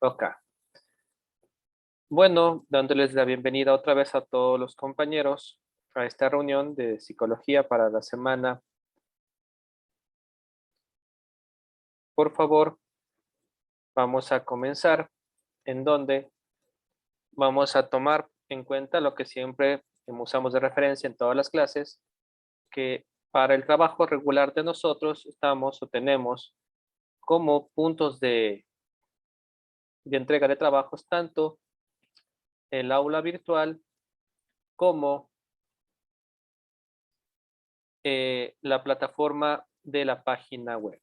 Ok. Bueno, dándoles la bienvenida otra vez a todos los compañeros a esta reunión de psicología para la semana. Por favor, vamos a comenzar en donde vamos a tomar en cuenta lo que siempre usamos de referencia en todas las clases, que para el trabajo regular de nosotros estamos o tenemos como puntos de entrega de trabajos tanto el aula virtual como la plataforma de la página web.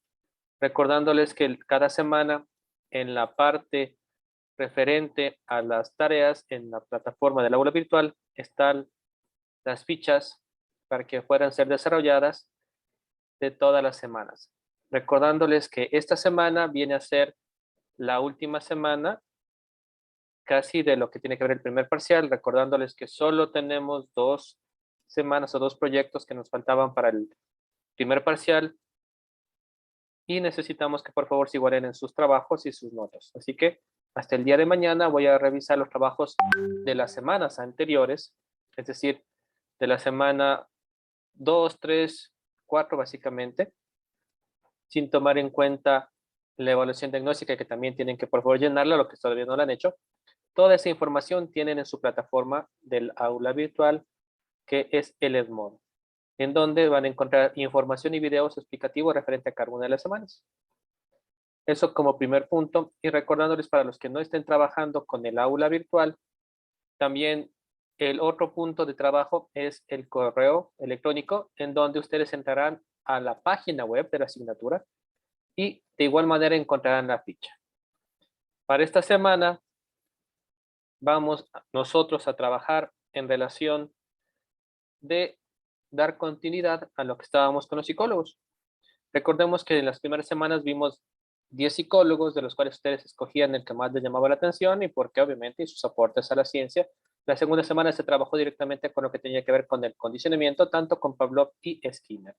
Recordándoles que cada semana en la parte referente a las tareas en la plataforma del aula virtual están las fichas para que puedan ser desarrolladas de todas las semanas. Recordándoles que esta semana viene a ser la última semana casi de lo que tiene que ver el primer parcial, recordándoles que solo tenemos 2 semanas o 2 proyectos que nos faltaban para el primer parcial y necesitamos que por favor se igualen sus trabajos y sus notas. Así que hasta el día de mañana voy a revisar los trabajos de las semanas anteriores, es decir, de la semana 2, 3, 4 básicamente, sin tomar en cuenta la evaluación diagnóstica que también tienen que por favor llenarla, lo que todavía no lo han hecho. Toda esa información tienen en su plataforma del aula virtual, que es el Edmodo, en donde van a encontrar información y videos explicativos referente a cada una de las semanas. Eso como primer punto. Y recordándoles para los que no estén trabajando con el aula virtual, también el otro punto de trabajo es el correo electrónico, en donde ustedes entrarán a la página web de la asignatura y de igual manera encontrarán la ficha. Para esta semana vamos nosotros a trabajar en relación de dar continuidad a lo que estábamos con los psicólogos. Recordemos que en las primeras semanas vimos 10 psicólogos, de los cuales ustedes escogían el que más les llamaba la atención y porque obviamente sus aportes a la ciencia. La segunda semana se trabajó directamente con lo que tenía que ver con el condicionamiento, tanto con Pavlov y Skinner.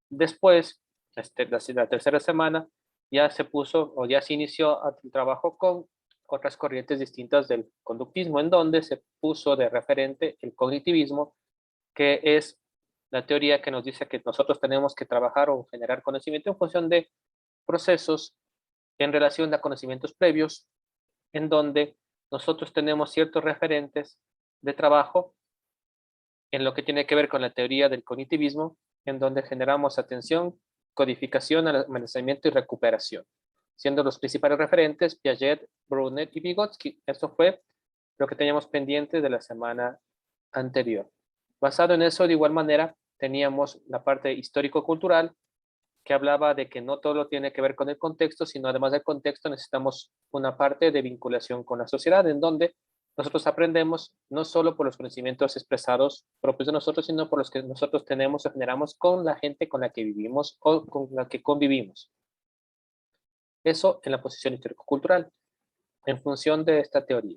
Después, la tercera semana, ya se puso o ya se inició el trabajo con otras corrientes distintas del conductismo, en donde se puso de referente el cognitivismo, que es la teoría que nos dice que nosotros tenemos que trabajar o generar conocimiento en función de procesos en relación a conocimientos previos, en donde nosotros tenemos ciertos referentes de trabajo en lo que tiene que ver con la teoría del cognitivismo, en donde generamos atención, codificación, almacenamiento y recuperación, siendo los principales referentes Piaget, Brunet y Vygotsky. Esto fue lo que teníamos pendiente de la semana anterior. Basado en eso, de igual manera, teníamos la parte histórico-cultural, que hablaba de que no todo tiene que ver con el contexto, sino además del contexto necesitamos una parte de vinculación con la sociedad, en donde nosotros aprendemos no solo por los conocimientos expresados propios de nosotros, sino por los que nosotros tenemos o generamos con la gente con la que vivimos o con la que convivimos. Eso en la posición histórico-cultural, en función de esta teoría.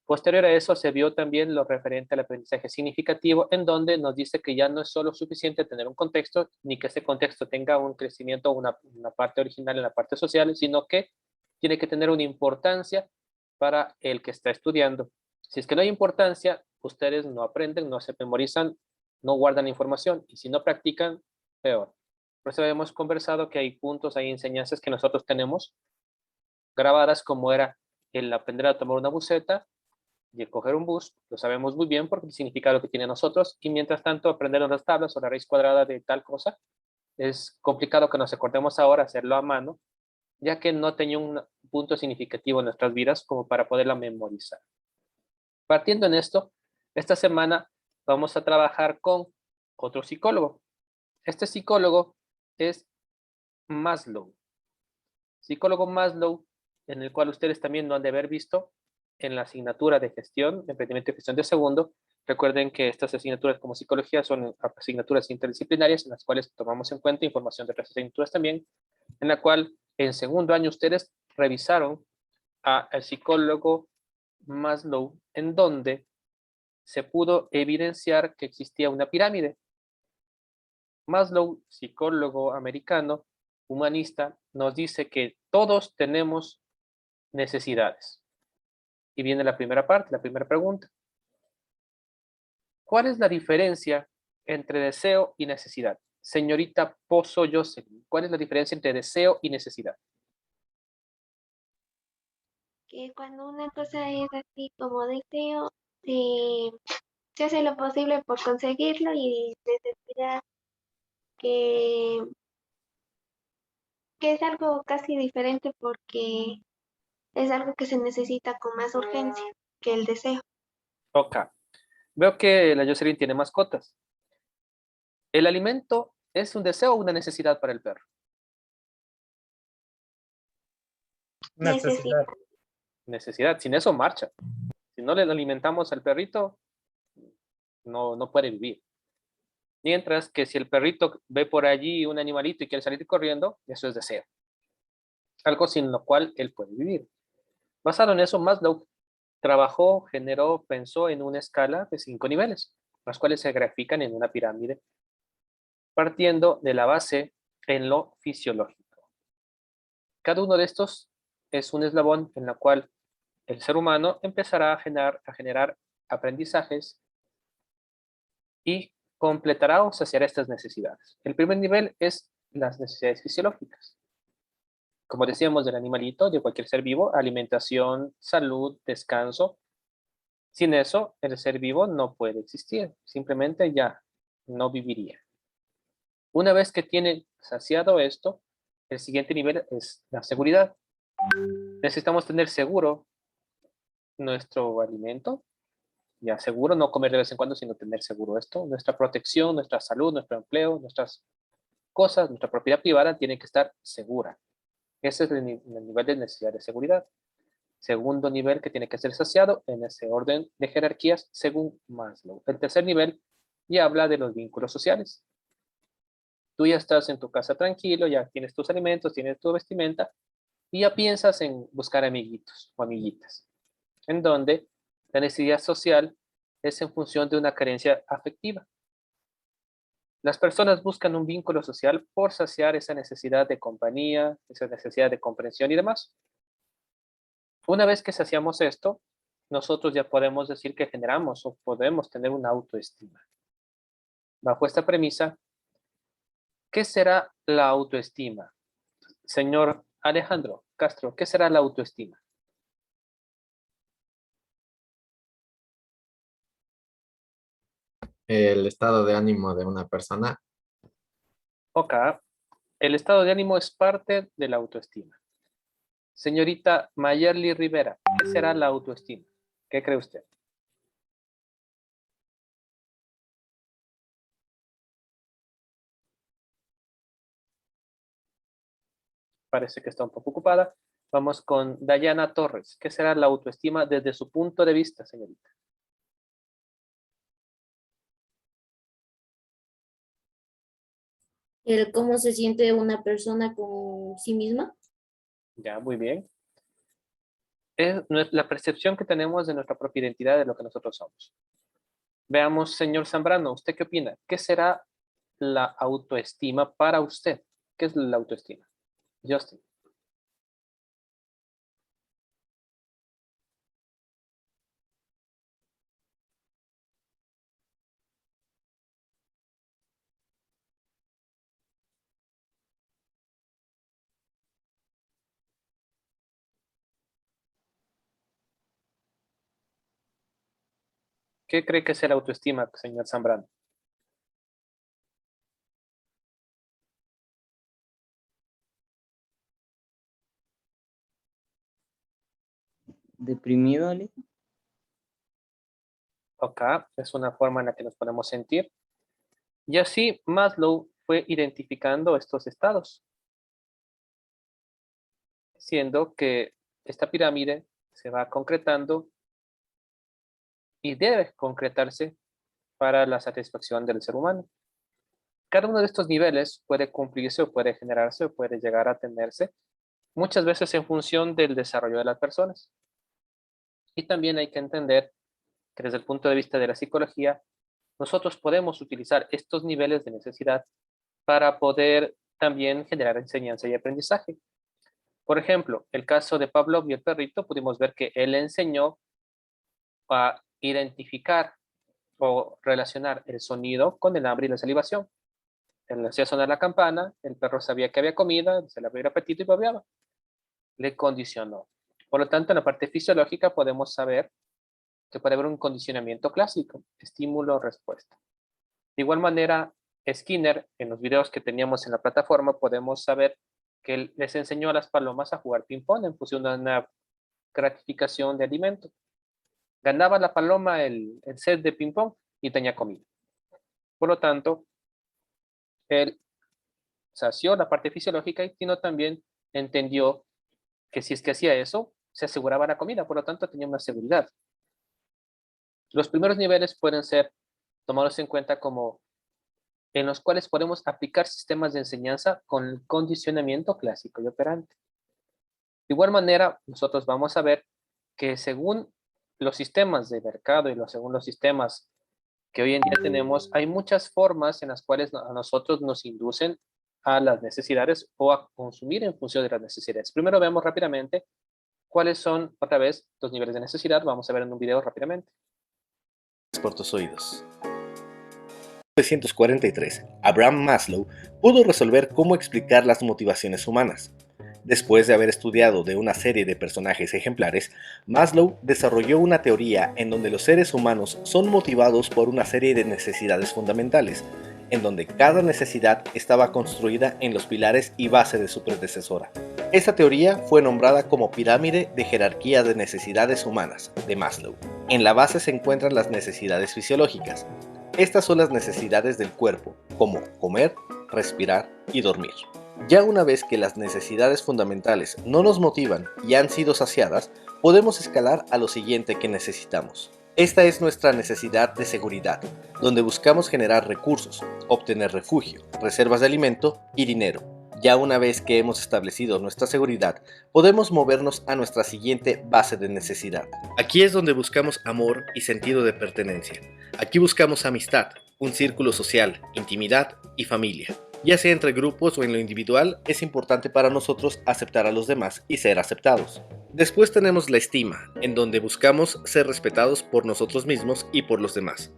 Posterior a eso se vio también lo referente al aprendizaje significativo, en donde nos dice que ya no es solo suficiente tener un contexto, ni que ese contexto tenga un crecimiento o una parte original en la parte social, sino que tiene que tener una importancia para el que está estudiando. Si es que no hay importancia, ustedes no aprenden, no se memorizan, no guardan información, y si no practican, peor. Por eso hemos conversado que hay puntos, hay enseñanzas que nosotros tenemos grabadas, como era el aprender a tomar una buceta y el coger un bus, lo sabemos muy bien porque significa lo que tiene nosotros, y mientras tanto aprender las tablas o la raíz cuadrada de tal cosa, es complicado que nos acordemos ahora hacerlo a mano, ya que no tenía un punto significativo en nuestras vidas como para poderla memorizar. Partiendo en esto, esta semana vamos a trabajar con otro psicólogo. Este psicólogo es Maslow. Psicólogo Maslow, en el cual ustedes también lo han de haber visto en la asignatura de gestión, emprendimiento y gestión de segundo. Recuerden que estas asignaturas como psicología son asignaturas interdisciplinarias en las cuales tomamos en cuenta información de otras asignaturas también, en la cual en segundo año ustedes revisaron al psicólogo Maslow, en donde se pudo evidenciar que existía una pirámide. Maslow, psicólogo americano, humanista, nos dice que todos tenemos necesidades. Y viene la primera parte, la primera pregunta. ¿Cuál es la diferencia entre deseo y necesidad? Señorita Pozo Jocelyn, ¿cuál es la diferencia entre deseo y necesidad? Que cuando una cosa es así como deseo, se, se hace lo posible por conseguirlo y necesidad que, que es algo casi diferente porque es algo que se necesita con más urgencia que el deseo. Ok. Veo que la Jocelyn tiene mascotas. ¿El alimento es un deseo o una necesidad para el perro? Necesidad. Necesidad. Necesidad. Sin eso marcha. Si no le alimentamos al perrito, no puede vivir. Mientras que si el perrito ve por allí un animalito y quiere salir corriendo, eso es deseo. Algo sin lo cual él puede vivir. Basado en eso, Maslow trabajó, generó, pensó en una escala de 5 niveles, las cuales se grafican en una pirámide, partiendo de la base en lo fisiológico. Cada uno de estos es un eslabón en la cual el ser humano empezará a generar aprendizajes y completará o saciará estas necesidades. El primer nivel es las necesidades fisiológicas. Como decíamos del animalito, de cualquier ser vivo, alimentación, salud, descanso. Sin eso, el ser vivo no puede existir, simplemente ya no viviría. Una vez que tiene saciado esto, el siguiente nivel es la seguridad. Necesitamos tener seguro nuestro alimento, ya seguro, no comer de vez en cuando, sino tener seguro esto. Nuestra protección, nuestra salud, nuestro empleo, nuestras cosas, nuestra propiedad privada tiene que estar segura. Ese es el nivel de necesidad de seguridad. Segundo nivel que tiene que ser saciado en ese orden de jerarquías según Maslow. El tercer nivel ya habla de los vínculos sociales. Tú ya estás en tu casa tranquilo, ya tienes tus alimentos, tienes tu vestimenta y ya piensas en buscar amiguitos o amiguitas, en donde la necesidad social es en función de una carencia afectiva. Las personas buscan un vínculo social por saciar esa necesidad de compañía, esa necesidad de comprensión y demás. Una vez que saciamos esto, nosotros ya podemos decir que generamos o podemos tener una autoestima. Bajo esta premisa, ¿qué será la autoestima? Señor Alejandro Castro, ¿qué será la autoestima? El estado de ánimo de una persona. Ok, el estado de ánimo es parte de la autoestima. Señorita Mayerly Rivera, ¿qué será la autoestima? ¿Qué cree usted? Parece que está un poco ocupada. Vamos con Dayana Torres. ¿Qué será la autoestima desde su punto de vista, señorita? El cómo se siente una persona con sí misma. Ya, muy bien. Es la percepción que tenemos de nuestra propia identidad, de lo que nosotros somos. Veamos, señor Zambrano, ¿usted qué opina? ¿Qué será la autoestima para usted? ¿Qué es la autoestima? Justin. ¿Qué cree que es la autoestima, señor Zambrano? Deprimido, Ale. Acá es una forma en la que nos podemos sentir. Y así Maslow fue identificando estos estados, siendo que esta pirámide se va concretando y debe concretarse para la satisfacción del ser humano. Cada uno de estos niveles puede cumplirse o puede generarse o puede llegar a tenerse muchas veces en función del desarrollo de las personas. Y también hay que entender que desde el punto de vista de la psicología, nosotros podemos utilizar estos niveles de necesidad para poder también generar enseñanza y aprendizaje. Por ejemplo, el caso de Pavlov y el perrito, pudimos ver que él enseñó a identificar o relacionar el sonido con el hambre y la salivación. Él hacía sonar la campana, el perro sabía que había comida, se le abría el apetito y babeaba. Le condicionó. Por lo tanto, en la parte fisiológica podemos saber que puede haber un condicionamiento clásico, estímulo-respuesta. De igual manera, Skinner, en los videos que teníamos en la plataforma, podemos saber que él les enseñó a las palomas a jugar ping-pong en función de una gratificación de alimento. Ganaba la paloma el set de ping-pong y tenía comida. Por lo tanto, él sació la parte fisiológica y Tino también entendió que si es que hacía eso, se aseguraba la comida, por lo tanto tenía una seguridad. Los primeros niveles pueden ser tomados en cuenta como en los cuales podemos aplicar sistemas de enseñanza con el condicionamiento clásico y operante. De igual manera, nosotros vamos a ver que según los sistemas de mercado y según los sistemas que hoy en día tenemos, hay muchas formas en las cuales a nosotros nos inducen a las necesidades o a consumir en función de las necesidades. Primero vemos rápidamente cuáles son, otra vez, los niveles de necesidad. Vamos a ver en un video rápidamente. Por tus oídos. En 1943, Abraham Maslow pudo resolver cómo explicar las motivaciones humanas. Después de haber estudiado de una serie de personajes ejemplares, Maslow desarrolló una teoría en donde los seres humanos son motivados por una serie de necesidades fundamentales, en donde cada necesidad estaba construida en los pilares y base de su predecesora. Esta teoría fue nombrada como pirámide de jerarquía de necesidades humanas de Maslow. En la base se encuentran las necesidades fisiológicas. Estas son las necesidades del cuerpo, como comer, respirar y dormir. Ya una vez que las necesidades fundamentales no nos motivan y han sido saciadas, podemos escalar a lo siguiente que necesitamos. Esta es nuestra necesidad de seguridad, donde buscamos generar recursos, obtener refugio, reservas de alimento y dinero. Ya una vez que hemos establecido nuestra seguridad, podemos movernos a nuestra siguiente base de necesidad. Aquí es donde buscamos amor y sentido de pertenencia. Aquí buscamos amistad, un círculo social, intimidad y familia. Ya sea entre grupos o en lo individual, es importante para nosotros aceptar a los demás y ser aceptados. Después tenemos la estima, en donde buscamos ser respetados por nosotros mismos y por los demás.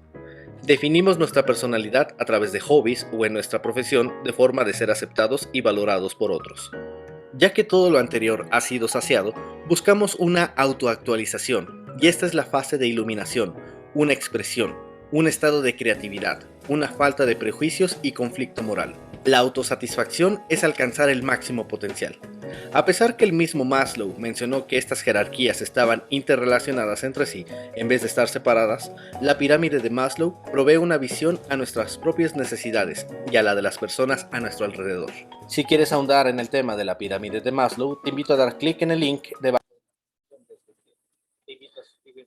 Definimos nuestra personalidad a través de hobbies o en nuestra profesión de forma de ser aceptados y valorados por otros. Ya que todo lo anterior ha sido saciado, buscamos una autoactualización, y esta es la fase de iluminación, una expresión, un estado de creatividad, una falta de prejuicios y conflicto moral. La autosatisfacción es alcanzar el máximo potencial. A pesar que el mismo Maslow mencionó que estas jerarquías estaban interrelacionadas entre sí, en vez de estar separadas, la pirámide de Maslow provee una visión a nuestras propias necesidades y a la de las personas a nuestro alrededor. Si quieres ahondar en el tema de la pirámide de Maslow, te invito a dar clic en el link de...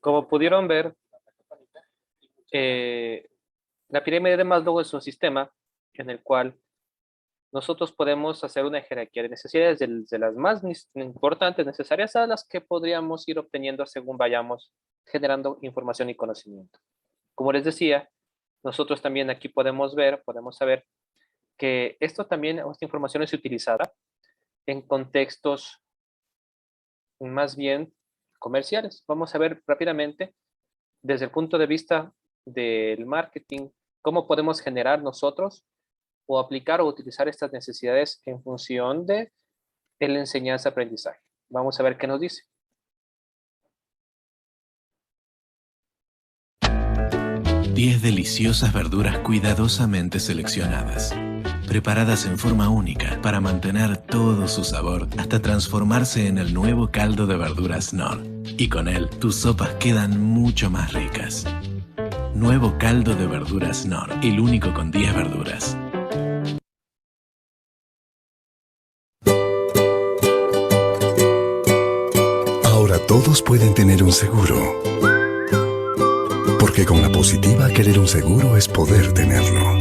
Como pudieron ver, la pirámide de Maslow es un sistema en el cual nosotros podemos hacer una jerarquía de necesidades de las más importantes, necesarias, a las que podríamos ir obteniendo según vayamos generando información y conocimiento. Como les decía, nosotros también aquí podemos saber que esta información es utilizada en contextos más bien comerciales. Vamos a ver rápidamente, desde el punto de vista del marketing, cómo podemos generar nosotros o aplicar o utilizar estas necesidades en función de la enseñanza-aprendizaje. Vamos a ver qué nos dice. Diez deliciosas verduras cuidadosamente seleccionadas, preparadas en forma única para mantener todo su sabor hasta transformarse en el nuevo caldo de verduras Knorr. Y con él, tus sopas quedan mucho más ricas. Nuevo caldo de verduras Knorr, el único con 10 verduras. Ahora todos pueden tener un seguro. Porque con la Positiva, querer un seguro es poder tenerlo.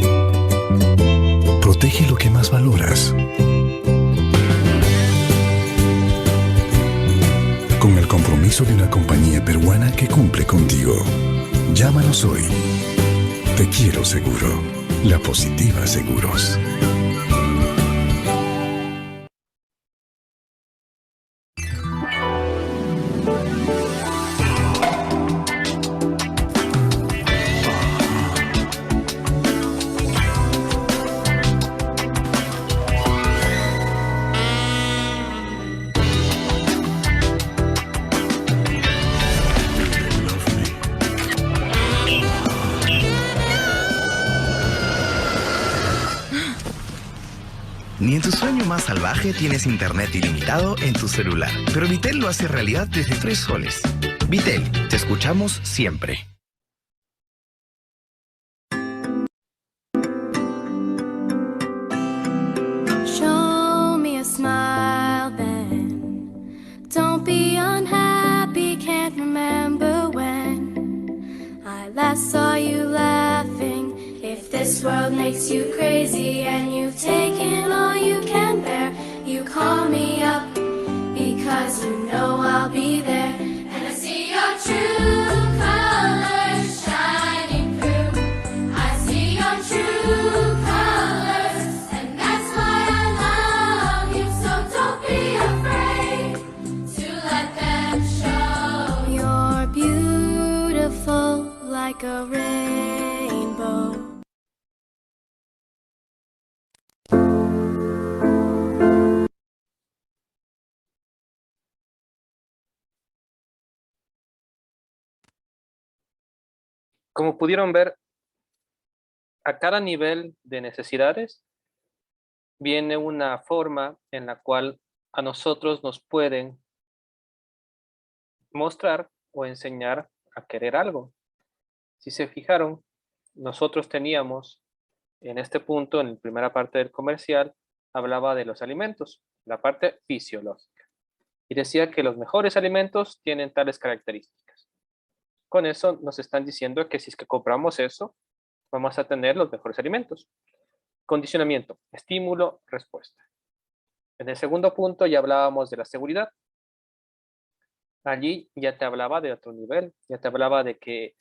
Protege lo que más valoras. Con el compromiso de una compañía peruana que cumple contigo. Llámanos hoy. Te quiero seguro. La Positiva Seguros. En tu sueño más salvaje tienes internet ilimitado en tu celular, pero Vitel lo hace realidad desde 3 soles. Vitel, te escuchamos siempre. Show me a smile then. Don't be unhappy, can't remember when I last saw you laughing. If this world makes you crazy and you've taken all you can bear, you call me up because you know I'll be there. And I see your true colors shining through. I see your true colors, and that's why I love you. So don't be afraid to let them show. You're beautiful like a rainbow. Como pudieron ver, a cada nivel de necesidades viene una forma en la cual a nosotros nos pueden mostrar o enseñar a querer algo. Si se fijaron, nosotros teníamos en este punto, en la primera parte del comercial, hablaba de los alimentos, la parte fisiológica. Y decía que los mejores alimentos tienen tales características. Con eso nos están diciendo que si es que compramos eso, vamos a tener los mejores alimentos. Condicionamiento, estímulo, respuesta. En el segundo punto ya hablábamos de la seguridad. Allí ya te hablaba de otro nivel, ya te hablaba de que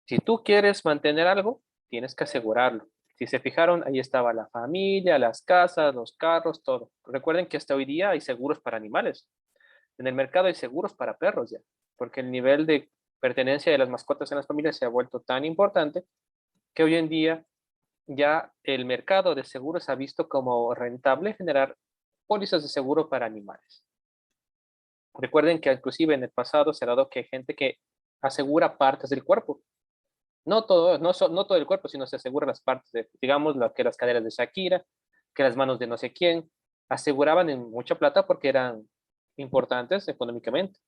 si tú quieres mantener algo, tienes que asegurarlo. Si se fijaron, ahí estaba la familia, las casas, los carros, todo. Recuerden que hasta hoy día hay seguros para animales. En el mercado hay seguros para perros ya, porque el nivel de pertenencia de las mascotas en las familias se ha vuelto tan importante que hoy en día ya el mercado de seguros ha visto como rentable generar pólizas de seguro para animales. Recuerden que inclusive en el pasado se ha dado que hay gente que asegura partes del cuerpo. No todo el cuerpo, sino se asegura las partes de, digamos, que las caderas de Shakira, que las manos de no sé quién. Aseguraban en mucha plata porque eran importantes económicamente.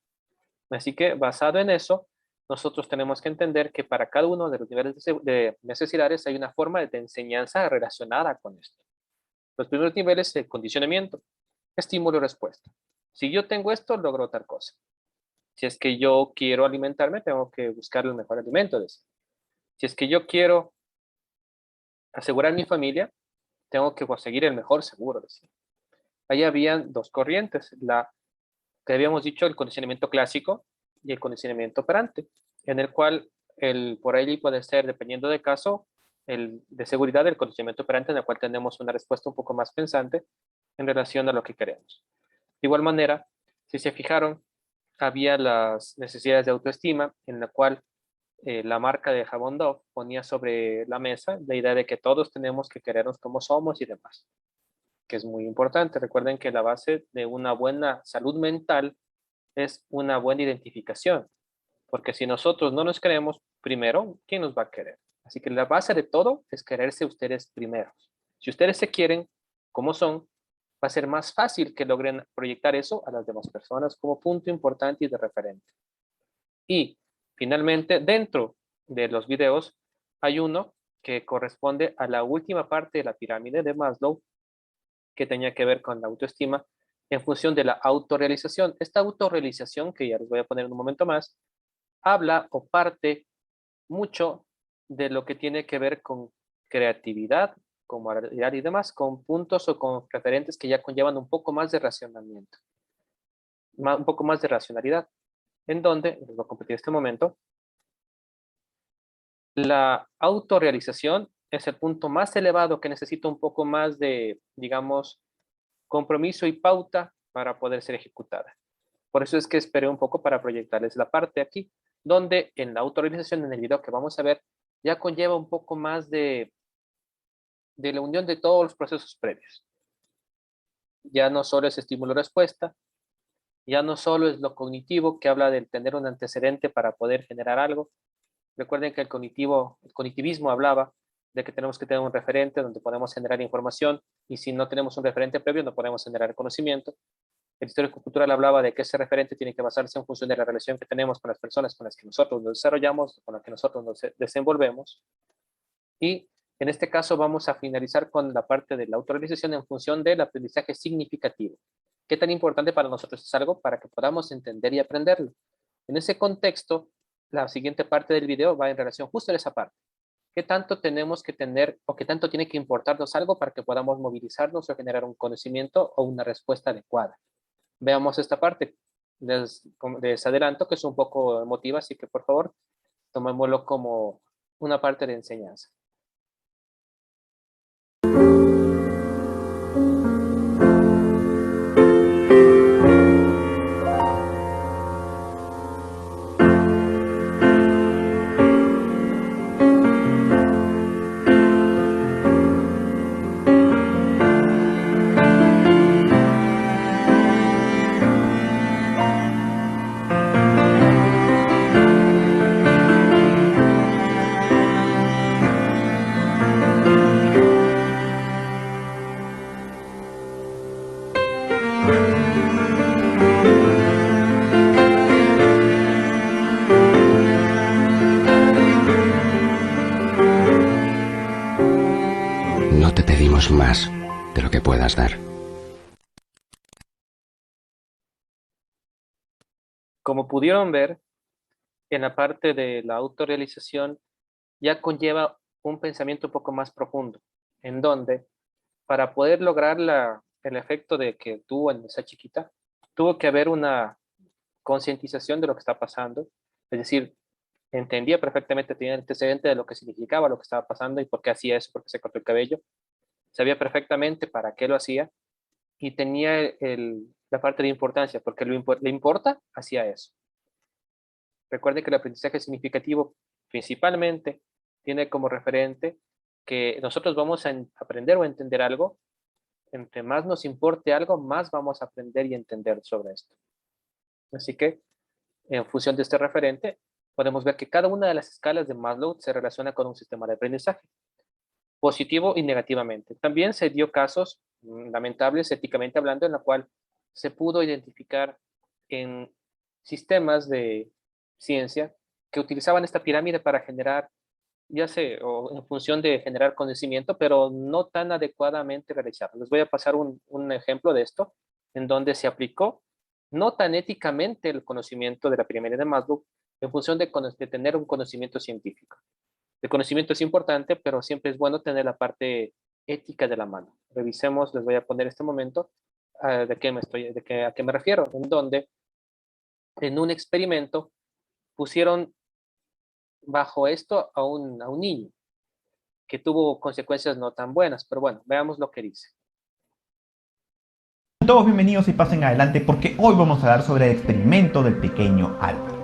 Así que basado en eso, nosotros tenemos que entender que para cada uno de los niveles de necesidades hay una forma de enseñanza relacionada con esto. Los primeros niveles de condicionamiento, estímulo y respuesta. Si yo tengo esto, logro tal cosa. Si es que yo quiero alimentarme, tengo que buscar el mejor alimento. Si es que yo quiero asegurar mi familia, tengo que conseguir el mejor seguro. Ahí habían dos corrientes, la que habíamos dicho, el condicionamiento clásico y el condicionamiento operante, en el cual por ahí puede ser, dependiendo del caso, el de seguridad del condicionamiento operante, en el cual tenemos una respuesta un poco más pensante en relación a lo que queremos. De igual manera, si se fijaron, había las necesidades de autoestima, en la cual la marca de jabón Dove ponía sobre la mesa la idea de que todos tenemos que querernos como somos y demás, que es muy importante. Recuerden que la base de una buena salud mental es una buena identificación, porque si nosotros no nos queremos primero, ¿quién nos va a querer? Así que la base de todo es quererse ustedes primeros. Si ustedes se quieren como son, va a ser más fácil que logren proyectar eso a las demás personas como punto importante y de referente. Y finalmente, dentro de los videos, hay uno que corresponde a la última parte de la pirámide de Maslow, que tenía que ver con la autoestima en función de la autorrealización. Esta autorrealización, que ya les voy a poner en un momento más, habla o parte mucho de lo que tiene que ver con creatividad, con moralidad y demás, con puntos o con referentes que ya conllevan un poco más de racionamiento, un poco más de racionalidad, en donde, les voy a compartir este momento, la autorrealización es el punto más elevado que necesita un poco más de, digamos, compromiso y pauta para poder ser ejecutada. Por eso es que esperé un poco para proyectarles la parte aquí, donde en la autorrealización, en el video que vamos a ver, ya conlleva un poco más de la unión de todos los procesos previos. Ya no solo es estímulo-respuesta, ya no solo es lo cognitivo, que habla de tener un antecedente para poder generar algo. Recuerden que el cognitivismo hablaba de que tenemos que tener un referente donde podemos generar información, y si no tenemos un referente previo no podemos generar conocimiento. El histórico cultural hablaba de que ese referente tiene que basarse en función de la relación que tenemos con las personas con las que nosotros nos desarrollamos, con las que nosotros nos desenvolvemos. Y en este caso vamos a finalizar con la parte de la autorrealización en función del aprendizaje significativo. ¿Qué tan importante para nosotros es algo para que podamos entender y aprenderlo? En ese contexto, la siguiente parte del video va en relación justo a esa parte. ¿Qué tanto tenemos que tener o qué tanto tiene que importarnos algo para que podamos movilizarnos o generar un conocimiento o una respuesta adecuada? Veamos esta parte. Les adelanto que es un poco emotiva, así que por favor, tomémoslo como una parte de enseñanza. No te pedimos más de lo que puedas dar. Como pudieron ver, en la parte de la autorrealización ya conlleva un pensamiento un poco más profundo, en donde para poder lograr el efecto de que tuvo en esa chiquita, tuvo que haber una concientización de lo que está pasando, es decir, entendía perfectamente, tenía el antecedente de lo que significaba lo que estaba pasando y por qué hacía eso, por qué se cortó el cabello, sabía perfectamente para qué lo hacía y tenía la parte de importancia, porque le importa, hacía eso. Recuerde que el aprendizaje significativo principalmente tiene como referente que nosotros vamos a aprender o entender algo, entre más nos importe algo, más vamos a aprender y entender sobre esto. Así que, en función de este referente, podemos ver que cada una de las escalas de Maslow se relaciona con un sistema de aprendizaje, positivo y negativamente. También se dio casos lamentables, éticamente hablando, en la cual se pudo identificar en sistemas de ciencia que utilizaban esta pirámide para generar, ya sé, o en función de generar conocimiento, pero no tan adecuadamente realizado. Les voy a pasar un ejemplo de esto, en donde se aplicó no tan éticamente el conocimiento de la pirámide de Maslow, en función de tener un conocimiento científico. El conocimiento es importante, pero siempre es bueno tener la parte ética de la mano. Revisemos, les voy a poner este momento a qué me refiero, en donde en un experimento pusieron bajo esto a un niño que tuvo consecuencias no tan buenas, pero bueno, veamos lo que dice. Todos bienvenidos y pasen adelante porque hoy vamos a hablar sobre el experimento del pequeño Álvaro.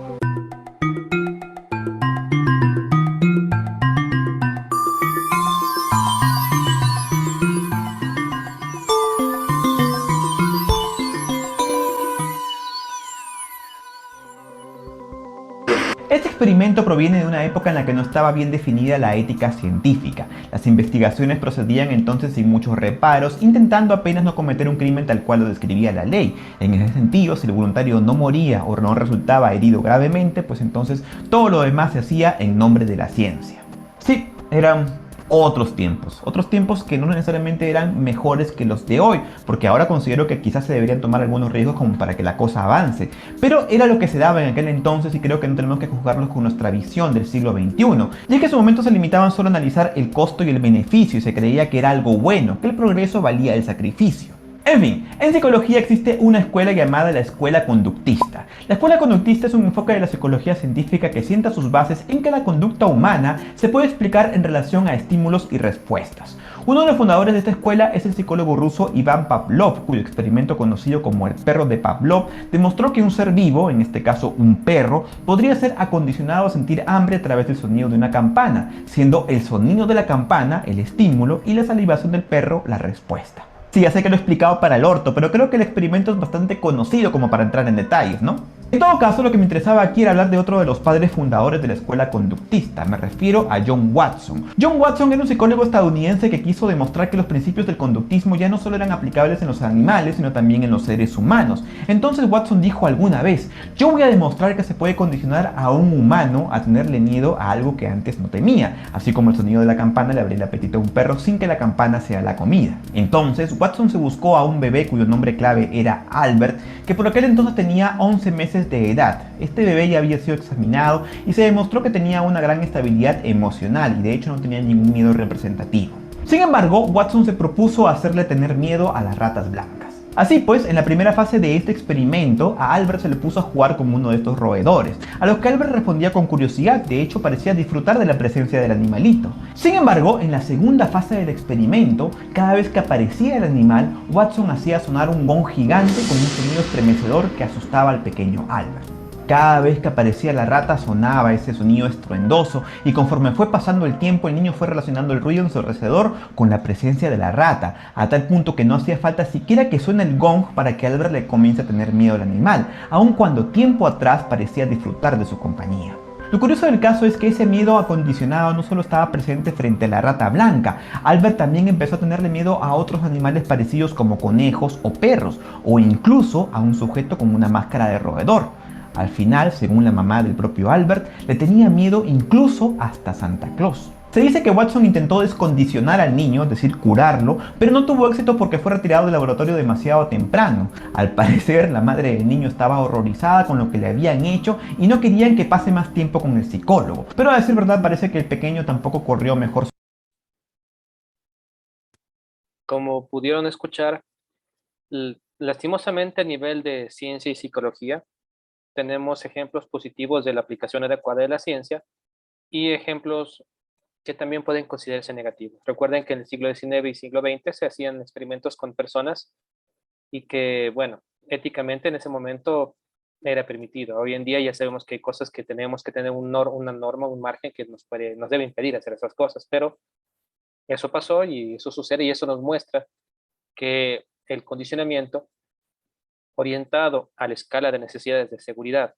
Este experimento proviene de una época en la que no estaba bien definida la ética científica. Las investigaciones procedían entonces sin muchos reparos, intentando apenas no cometer un crimen tal cual lo describía la ley. En ese sentido, si el voluntario no moría o no resultaba herido gravemente, pues entonces todo lo demás se hacía en nombre de la ciencia. Sí, eran otros tiempos que no necesariamente eran mejores que los de hoy, porque ahora considero que quizás se deberían tomar algunos riesgos como para que la cosa avance, pero era lo que se daba en aquel entonces y creo que no tenemos que juzgarlos con nuestra visión del siglo XXI, ya que en su momento se limitaban solo a analizar el costo y el beneficio y se creía que era algo bueno, que el progreso valía el sacrificio. En fin, en psicología existe una escuela llamada la escuela conductista. La escuela conductista es un enfoque de la psicología científica que sienta sus bases en que la conducta humana se puede explicar en relación a estímulos y respuestas. Uno de los fundadores de esta escuela es el psicólogo ruso Iván Pavlov, cuyo experimento conocido como el perro de Pavlov demostró que un ser vivo, en este caso un perro, podría ser acondicionado a sentir hambre a través del sonido de una campana, siendo el sonido de la campana el estímulo y la salivación del perro la respuesta. Sí, ya sé que lo he explicado para el orto, pero creo que el experimento es bastante conocido como para entrar en detalles, ¿no? En todo caso, lo que me interesaba aquí era hablar de otro de los padres fundadores de la escuela conductista. Me refiero a John Watson. John Watson era un psicólogo estadounidense que quiso demostrar que los principios del conductismo ya no solo eran aplicables en los animales, sino también en los seres humanos. Entonces Watson dijo alguna vez: yo voy a demostrar que se puede condicionar a un humano a tenerle miedo a algo que antes no temía, así como el sonido de la campana le abría el apetito a un perro sin que la campana sea la comida. Entonces Watson se buscó a un bebé cuyo nombre clave era Albert, que por aquel entonces tenía 11 meses de edad. Este bebé ya había sido examinado y se demostró que tenía una gran estabilidad emocional y de hecho no tenía ningún miedo representativo. Sin embargo, Watson se propuso hacerle tener miedo a las ratas blancas. Así pues, en la primera fase de este experimento, a Albert se le puso a jugar como uno de estos roedores, a los que Albert respondía con curiosidad, de hecho parecía disfrutar de la presencia del animalito. Sin embargo, en la segunda fase del experimento, cada vez que aparecía el animal, Watson hacía sonar un gong gigante con un sonido estremecedor que asustaba al pequeño Albert. Cada vez que aparecía la rata sonaba ese sonido estruendoso y conforme fue pasando el tiempo el niño fue relacionando el ruido ensordecedor con la presencia de la rata, a tal punto que no hacía falta siquiera que suene el gong para que Albert le comience a tener miedo al animal, aun cuando tiempo atrás parecía disfrutar de su compañía. Lo curioso del caso es que ese miedo acondicionado no solo estaba presente frente a la rata blanca, Albert también empezó a tenerle miedo a otros animales parecidos como conejos o perros, o incluso a un sujeto con una máscara de roedor. Al final, según la mamá del propio Albert, le tenía miedo incluso hasta Santa Claus. Se dice que Watson intentó descondicionar al niño, es decir, curarlo, pero no tuvo éxito porque fue retirado del laboratorio demasiado temprano. Al parecer, la madre del niño estaba horrorizada con lo que le habían hecho y no querían que pase más tiempo con el psicólogo. Pero a decir verdad, parece que el pequeño tampoco corrió mejor. Como pudieron escuchar, lastimosamente a nivel de ciencia y psicología, tenemos ejemplos positivos de la aplicación adecuada de la ciencia y ejemplos que también pueden considerarse negativos. Recuerden que en el siglo XIX y siglo XX se hacían experimentos con personas y que, bueno, éticamente en ese momento era permitido. Hoy en día ya sabemos que hay cosas que tenemos que tener una norma, un margen que nos debe impedir hacer esas cosas, pero eso pasó y eso sucede y eso nos muestra que el condicionamiento orientado a la escala de necesidades de seguridad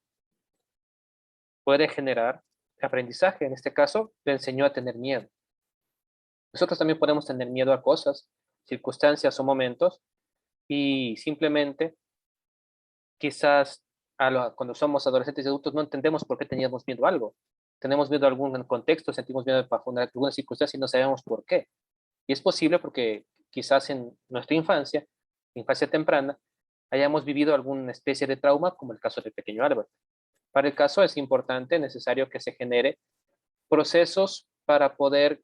puede generar aprendizaje. En este caso, le enseñó a tener miedo. Nosotros también podemos tener miedo a cosas, circunstancias o momentos y simplemente quizás cuando somos adolescentes y adultos no entendemos por qué teníamos miedo a algo. Tenemos miedo a algún contexto, sentimos miedo a alguna circunstancia y no sabemos por qué. Y es posible porque quizás en nuestra infancia temprana, hayamos vivido alguna especie de trauma, como el caso del pequeño Albert. Para el caso es importante, necesario que se genere procesos para poder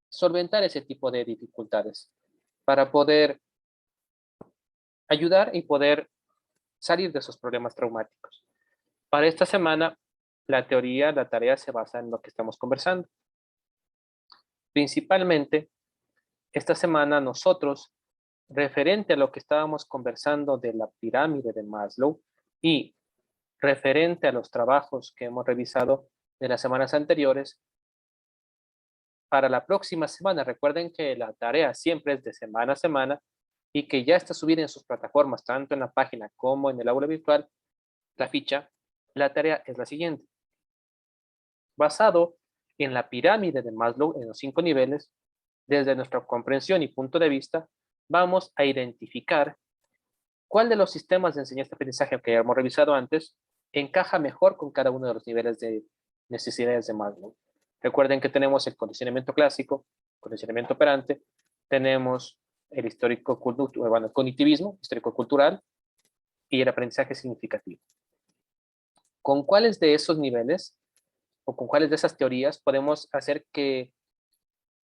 solventar ese tipo de dificultades, para poder ayudar y poder salir de esos problemas traumáticos. Para esta semana, la tarea se basa en lo que estamos conversando. Principalmente, esta semana nosotros, referente a lo que estábamos conversando de la pirámide de Maslow y referente a los trabajos que hemos revisado de las semanas anteriores, para la próxima semana, recuerden que la tarea siempre es de semana a semana y que ya está subida en sus plataformas, tanto en la página como en el aula virtual, la ficha. La tarea es la siguiente. Basado en la pirámide de Maslow, en los 5 niveles, desde nuestra comprensión y punto de vista, vamos a identificar cuál de los sistemas de enseñanza-aprendizaje que hemos revisado antes encaja mejor con cada uno de los niveles de necesidades de Maslow. Recuerden que tenemos el condicionamiento clásico, condicionamiento operante, tenemos el el cognitivismo, histórico-cultural y el aprendizaje significativo. ¿Con cuáles de esos niveles o con cuáles de esas teorías podemos hacer que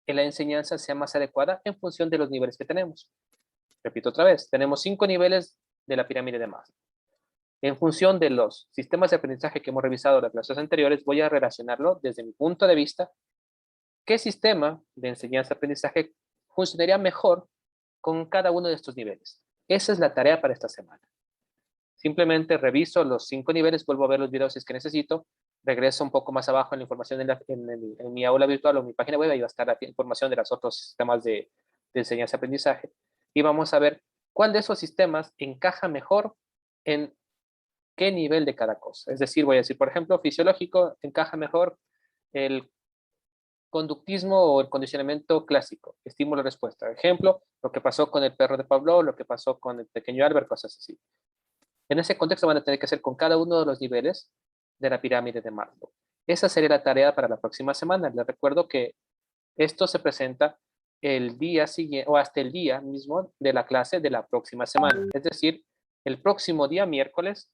la enseñanza sea más adecuada en función de los niveles que tenemos? Repito otra vez, tenemos 5 niveles de la pirámide de Maslow. En función de los sistemas de aprendizaje que hemos revisado en las clases anteriores, voy a relacionarlo desde mi punto de vista, qué sistema de enseñanza-aprendizaje funcionaría mejor con cada uno de estos niveles. Esa es la tarea para esta semana. Simplemente reviso los 5 niveles, vuelvo a ver los videos si es que necesito, regreso un poco más abajo en la información en mi aula virtual o mi página web, ahí va a estar la información de los otros sistemas de enseñanza-aprendizaje, y vamos a ver cuál de esos sistemas encaja mejor en qué nivel de cada cosa. Es decir, voy a decir, por ejemplo, fisiológico encaja mejor el conductismo o el condicionamiento clásico, estímulo-respuesta. Ejemplo, lo que pasó con el perro de Pavlov, lo que pasó con el pequeño Albert, cosas así. En ese contexto van a tener que hacer con cada uno de los niveles de la pirámide de Maslow. Esa sería la tarea para la próxima semana. Les recuerdo que esto se presenta el día siguiente o hasta el día mismo de la clase de la próxima semana. Es decir, el próximo día, miércoles,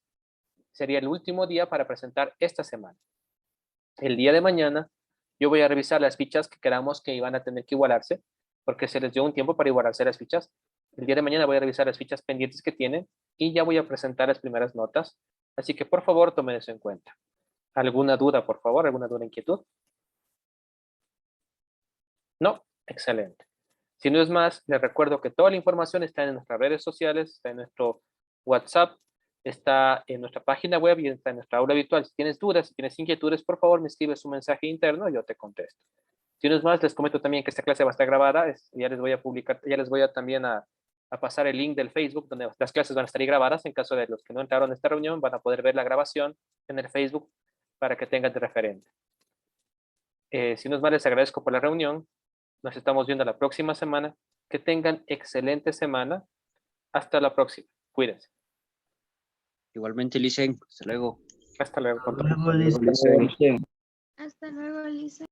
sería el último día para presentar esta semana. El día de mañana yo voy a revisar las fichas que queramos que iban a tener que igualarse, porque se les dio un tiempo para igualarse las fichas. El día de mañana voy a revisar las fichas pendientes que tienen y ya voy a presentar las primeras notas. Así que por favor tomen eso en cuenta. ¿Alguna duda, por favor? ¿Alguna duda, inquietud? No, excelente. Si no es más, les recuerdo que toda la información está en nuestras redes sociales, está en nuestro WhatsApp, está en nuestra página web y está en nuestra aula virtual. Si tienes dudas, si tienes inquietudes, por favor me escribes un mensaje interno y yo te contesto. Si no es más, les comento también que esta clase va a estar grabada. Ya les voy a publicar, ya les voy a también a pasar el link del Facebook donde las clases van a estar ahí grabadas. En caso de los que no entraron a esta reunión, van a poder ver la grabación en el Facebook para que tengan de referente. Si no es más, les agradezco por la reunión. Nos estamos viendo la próxima semana. Que tengan excelente semana. Hasta la próxima. Cuídense. Igualmente, Licen. Hasta luego. Hasta luego. Hasta luego, Licen. Hasta luego, Lisa.